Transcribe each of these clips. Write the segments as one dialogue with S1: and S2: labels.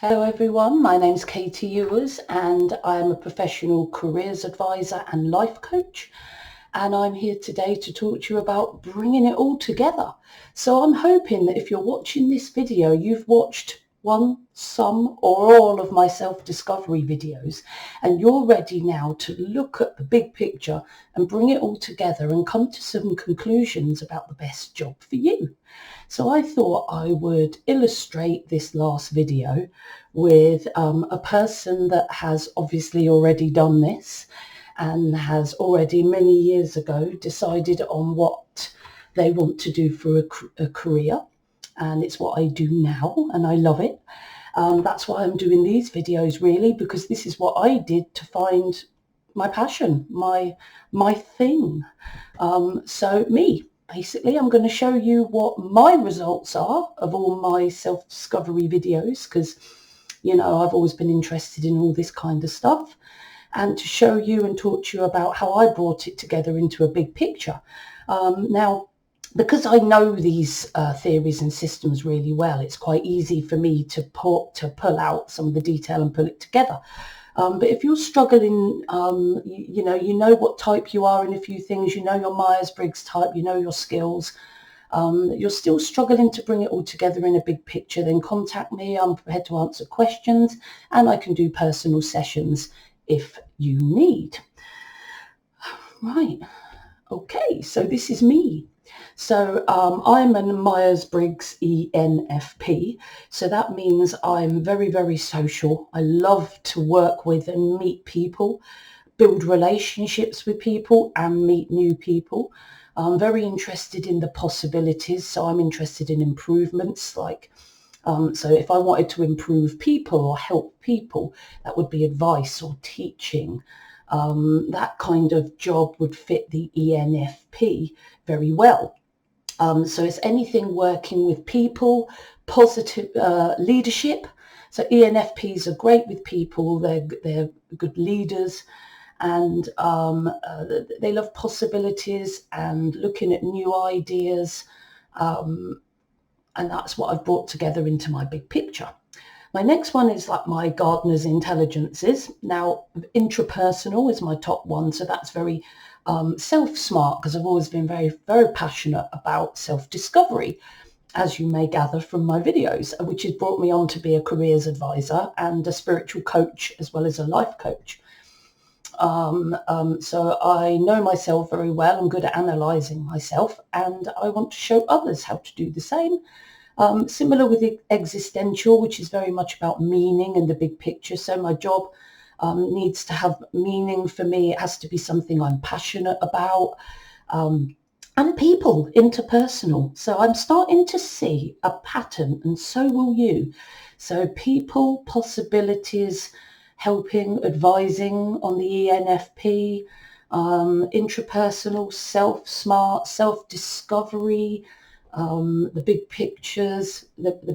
S1: Hello everyone, my name's Katie Ewers and I'm a professional careers advisor and life coach, and I'm here today to talk to you about bringing it all together. So I'm hoping that if you're watching this video, you've watched one, some or all of my self-discovery videos, and you're ready now to look at the big picture and bring it all together and come to some conclusions about the best job for you. So I thought I would illustrate this last video with a person that has obviously already done this and has already many years ago decided on what they want to do for a career. And it's what I do now and I love it. That's why I'm doing these videos really, because this is what I did to find my passion, my thing. So me. Basically, I'm going to show you what my results are of all my self-discovery videos, because, you know, I've always been interested in all this kind of stuff, and to show you and talk to you about how I brought it together into a big picture. Now, because I know these theories and systems really well, it's quite easy for me to pull out some of the detail and pull it together. But if you're struggling, you know what type you are in a few things, you know your Myers-Briggs type, you know your skills, you're still struggling to bring it all together in a big picture, then contact me. I'm prepared to answer questions and I can do personal sessions if you need. Right. Okay, so this is me. So I'm a Myers-Briggs ENFP. So that means I'm very, very social. I love to work with and meet people, build relationships with people and meet new people. I'm very interested in the possibilities. So I'm interested in improvements, like so if I wanted to improve people or help people, that would be advice or teaching. That kind of job would fit the ENFP very well. So it's anything working with people, positive leadership. So ENFPs are great with people. They're good leaders, and they love possibilities and looking at new ideas. And that's what I've brought together into my big picture. My next one is like my gardener's intelligences. Now, intrapersonal is my top one, so that's very self-smart, because I've always been very, very passionate about self-discovery, as you may gather from my videos, which has brought me on to be a careers advisor and a spiritual coach as well as a life coach. So I know myself very well. I'm good at analysing myself, and I want to show others how to do the same. Similar with existential, which is very much about meaning and the big picture. So my job needs to have meaning for me. It has to be something I'm passionate about. And people, interpersonal. So I'm starting to see a pattern, and so will you. So people, possibilities, helping, advising on the ENFP, intrapersonal, self-smart, self-discovery, the big pictures, the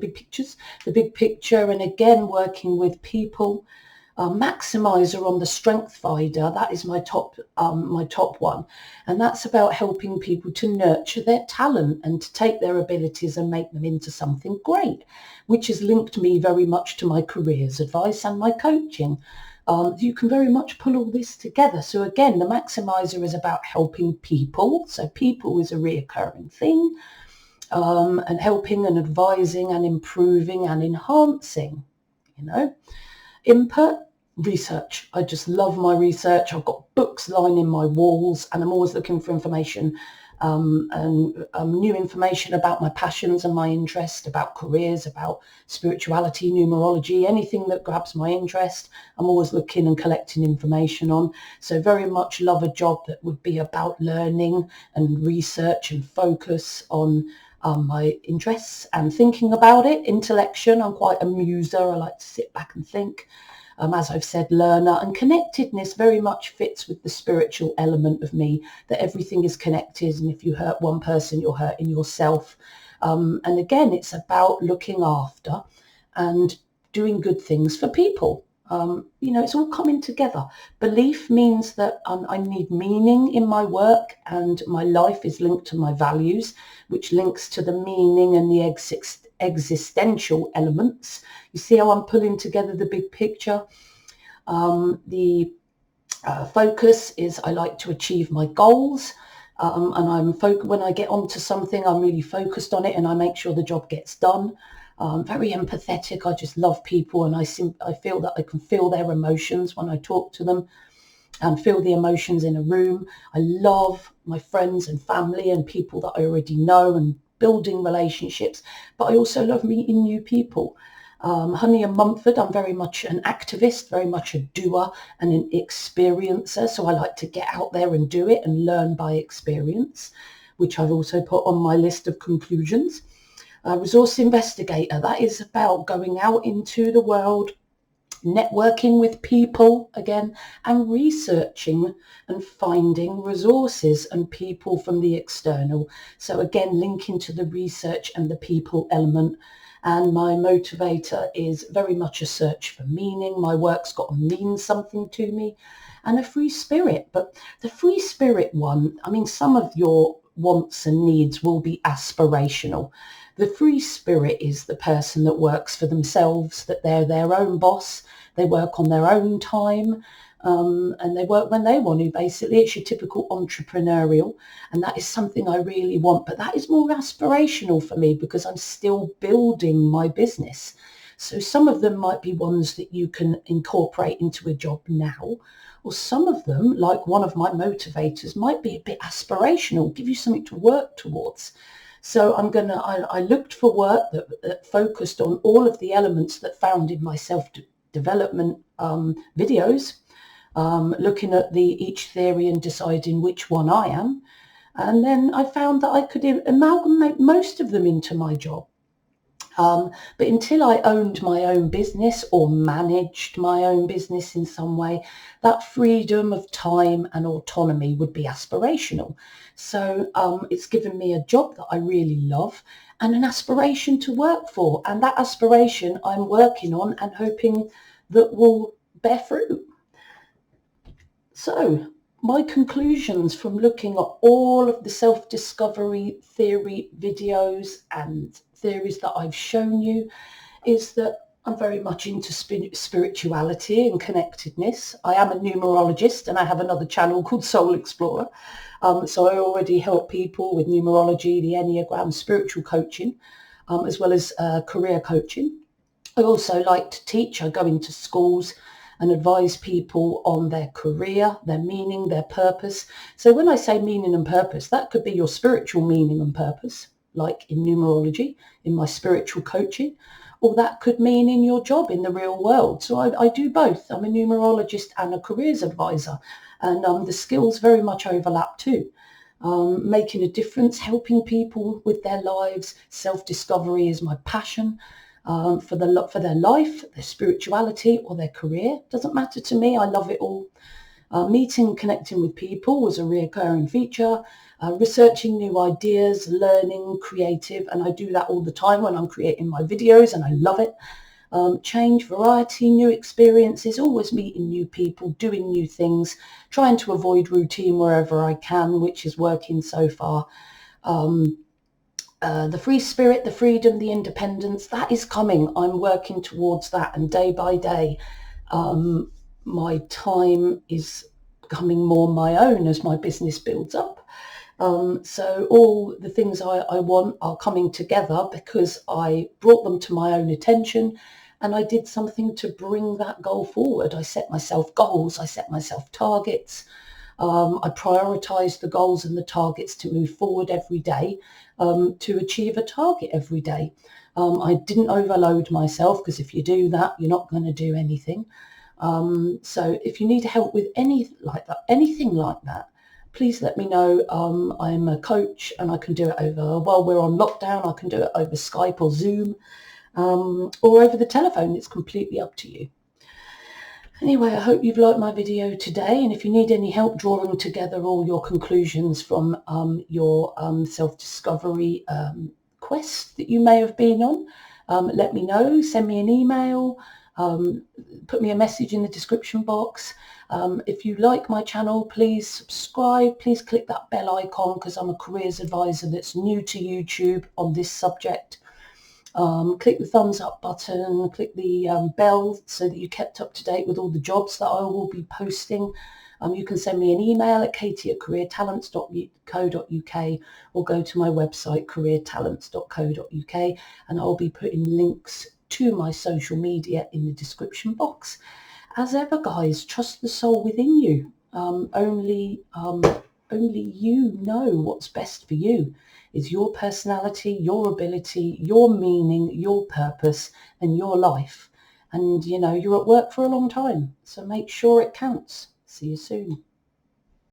S1: big picture, and again working with people. Maximizer on the Strength Finder, that is my top one, and that's about helping people to nurture their talent and to take their abilities and make them into something great, which has linked me very much to my careers advice and my coaching. You can very much pull all this together. So again, the Maximizer is about helping people, so people is a reoccurring thing. And helping and advising and improving and enhancing, you know. Input, research. I just love my research. I've got books lining my walls, and I'm always looking for information and new information about my passions and my interest, about careers, about spirituality, numerology, anything that grabs my interest. I'm always looking and collecting information on. So very much love a job that would be about learning and research and focus on my interests and thinking about it. Intellection, I'm quite a muser. I like to sit back and think. As I've said, learner, and connectedness very much fits with the spiritual element of me, that everything is connected, and if you hurt one person, you're hurting yourself. And again, it's about looking after and doing good things for people. You know, it's all coming together. Belief means that I need meaning in my work, and my life is linked to my values, which links to the meaning and the existential elements. You see how I'm pulling together the big picture? The focus is I like to achieve my goals. And when I get onto something, I'm really focused on it and I make sure the job gets done. Very empathetic. I just love people, and I feel that I can feel their emotions when I talk to them and feel the emotions in a room. I love my friends and family and people that I already know and building relationships, but I also love meeting new people. Honey and Mumford, I'm very much an activist, very much a doer and an experiencer. So I like to get out there and do it and learn by experience, which I've also put on my list of conclusions. Resource investigator, that is about going out into the world, networking with people again, and researching and finding resources and people from the external. So again, linking to the research and the people element. And my motivator is very much a search for meaning. My work's got to mean something to me, and a free spirit. But the free spirit one, I mean, some of your wants and needs will be aspirational. The free spirit is the person that works for themselves, that they're their own boss, they work on their own time, and they work when they want to. Basically, it's your typical entrepreneurial, and that is something I really want. But that is more aspirational for me because I'm still building my business. So some of them might be ones that you can incorporate into a job now, or some of them, like one of my motivators, might be a bit aspirational, give you something to work towards. So I looked for work that focused on all of the elements that found in my self-development videos, looking at each theory and deciding which one I am. And then I found that I could amalgamate most of them into my job. But until I owned my own business or managed my own business in some way, that freedom of time and autonomy would be aspirational. So it's given me a job that I really love and an aspiration to work for. And that aspiration I'm working on and hoping that will bear fruit. So my conclusions from looking at all of the self-discovery theory videos and theories that I've shown you is that I'm very much into spirituality and connectedness. I am a numerologist and I have another channel called Soul Explorer. So I already help people with numerology, the Enneagram, spiritual coaching, as well as career coaching. I also like to teach. I go into schools and advise people on their career, their meaning, their purpose. So when I say meaning and purpose, that could be your spiritual meaning and purpose, like in numerology, in my spiritual coaching, or that could mean in your job in the real world. So I do both. I'm a numerologist and a careers advisor, and the skills very much overlap too. Making a difference, helping people with their lives. Self-discovery is my passion. For their life, their spirituality, or their career. Doesn't matter to me. I love it all. Meeting and connecting with people was a reoccurring feature. Researching new ideas, learning, creative, and I do that all the time when I'm creating my videos, and I love it. Change, variety, new experiences, always meeting new people, doing new things, trying to avoid routine wherever I can, which is working so far. The free spirit, the freedom, the independence, that is coming. I'm working towards that, and day by day, my time is becoming more my own as my business builds up. So all the things I want are coming together because I brought them to my own attention and I did something to bring that goal forward. I set myself goals, I set myself targets. I prioritise the goals and the targets to move forward every day, to achieve a target every day. I didn't overload myself because if you do that, you're not going to do anything. So if you need help with anything like that, please let me know. I'm a coach and I can do it while we're on lockdown, I can do it over Skype or Zoom, or over the telephone. It's completely up to you. Anyway, I hope you've liked my video today, and if you need any help drawing together all your conclusions from your self-discovery quest that you may have been on, let me know. Send me an email, put me a message in the description box. If you like my channel, please subscribe. Please click that bell icon because I'm a careers advisor that's new to YouTube on this subject. Click the thumbs up button, click the bell so that you're kept up to date with all the jobs that I will be posting. You can send me an email at katie@careertalents.co.uk or go to my website careertalents.co.uk, and I'll be putting links to my social media in the description box. As ever, guys, trust the soul within you. Only you know what's best for you. Is your personality, your ability, your meaning, your purpose, and your life. And, you're at work for a long time, so make sure it counts. See you soon.